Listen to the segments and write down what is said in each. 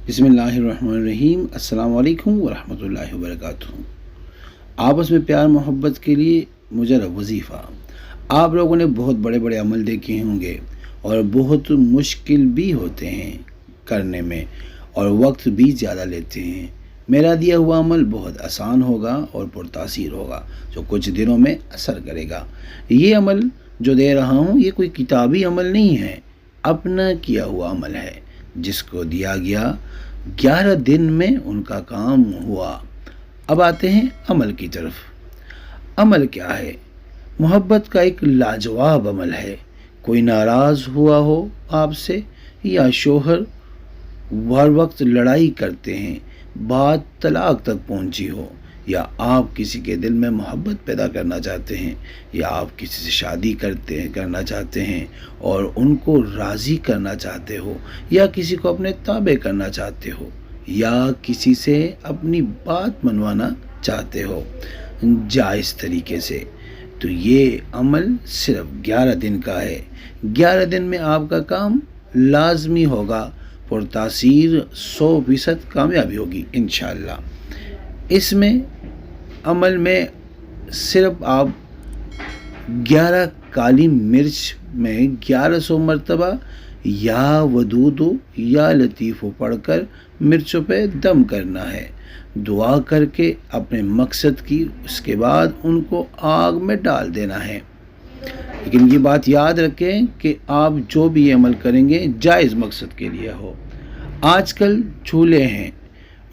बिस्मिल्लाहिर्रहमानिर्रहीम। अस्सलाम वालेकुम वरहमतुल्लाहि वबरकातुहू। आपस में प्यार मोहब्बत के लिए मुजर्रब वजीफ़ा। आप लोगों ने बहुत बड़े बड़े अमल देखे होंगे और बहुत मुश्किल भी होते हैं करने में और वक्त भी ज़्यादा लेते हैं। मेरा दिया हुआ अमल बहुत आसान होगा और पुरतासीर होगा, जो कुछ दिनों में असर करेगा। ये अमल जो दे रहा हूँ ये कोई किताबी अमल नहीं है, अपना किया हुआ अमल है, जिसको दिया गया 11 दिन में उनका काम हुआ। अब आते हैं अमल की तरफ। अमल क्या है? मोहब्बत का एक लाजवाब अमल है। कोई नाराज़ हुआ हो आपसे या शोहर हर वक्त लड़ाई करते हैं, बात तलाक तक पहुंची हो, या आप किसी के दिल में मोहब्बत पैदा करना चाहते हैं, या आप किसी से शादी करना चाहते हैं और उनको राज़ी करना चाहते हो, या किसी को अपने ताबे करना चाहते हो, या किसी से अपनी बात मनवाना चाहते हो जायज़ तरीके से, तो ये अमल सिर्फ 11 दिन का है। 11 दिन में आपका काम लाजमी होगा, पुरतासीर 100% कामयाबी होगी इंशाअल्लाह। इसमें अमल में सिर्फ आप 11 काली मिर्च में 1100 मरतबा या वदूदो या लतीफ़ो पढ़कर मिर्चों पे दम करना है, दुआ करके अपने मकसद की, उसके बाद उनको आग में डाल देना है। लेकिन ये बात याद रखें कि आप जो भी अमल करेंगे जायज़ मकसद के लिए हो। आजकल चूल्हे हैं,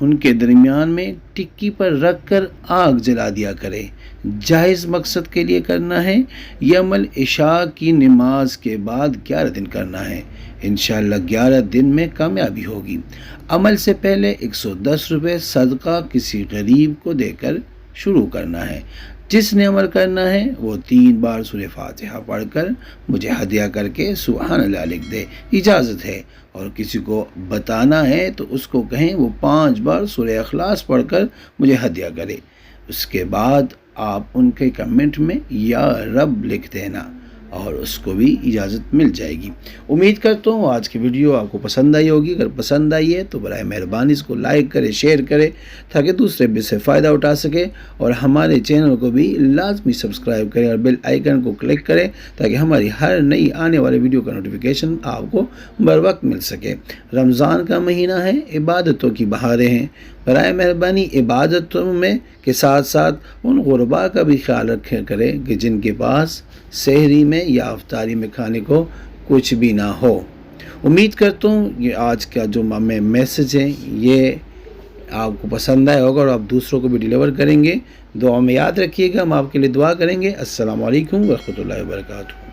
उनके दरमियान में टिक्की पर रख कर आग जला दिया करें। जायज़ मकसद के लिए करना है। यह अमल इशा की नमाज के बाद 11 दिन करना है। इंशाअल्लाह 11 दिन में कामयाबी होगी। अमल से पहले 110 रुपये सदका किसी गरीब को देकर शुरू करना है। जिसने अमल करना है वो 3 बार सूरह फातिहा पढ़कर मुझे हदिया करके सुभान अल्लाह लिख दे, इजाज़त है। और किसी को बताना है तो उसको कहें वो 5 बार सूरह इखलास पढ़कर मुझे हदिया करे। उसके बाद आप उनके कमेंट में या रब लिख देना और उसको भी इजाज़त मिल जाएगी। उम्मीद करता हूँ आज की वीडियो आपको पसंद आई होगी। अगर पसंद आई है तो बराए मेहरबानी इसको लाइक करें, शेयर करें, ताकि दूसरे भी इससे फ़ायदा उठा सके, और हमारे चैनल को भी लाजमी सब्सक्राइब करें और बेल आइकन को क्लिक करें, ताकि हमारी हर नई आने वाली वीडियो का नोटिफिकेशन आपको बर वक्त मिल सके। रमज़ान का महीना है, इबादतों की बहारें हैं। बराए मेहरबानी इबादतों में के साथ साथ उन गुरबा का भी ख्याल रखें करें कि जिनके पास सहरी में या अफ्तारी में खाने को कुछ भी ना हो। उम्मीद करता हूँ ये आज का जो मैसेज है ये आपको पसंद आया होगा और आप दूसरों को भी डिलीवर करेंगे। दुआ में याद रखिएगा, हम आपके लिए दुआ करेंगे। अस्सलाम वालेकुम व रहमतुल्लाहि व बरकातुहू।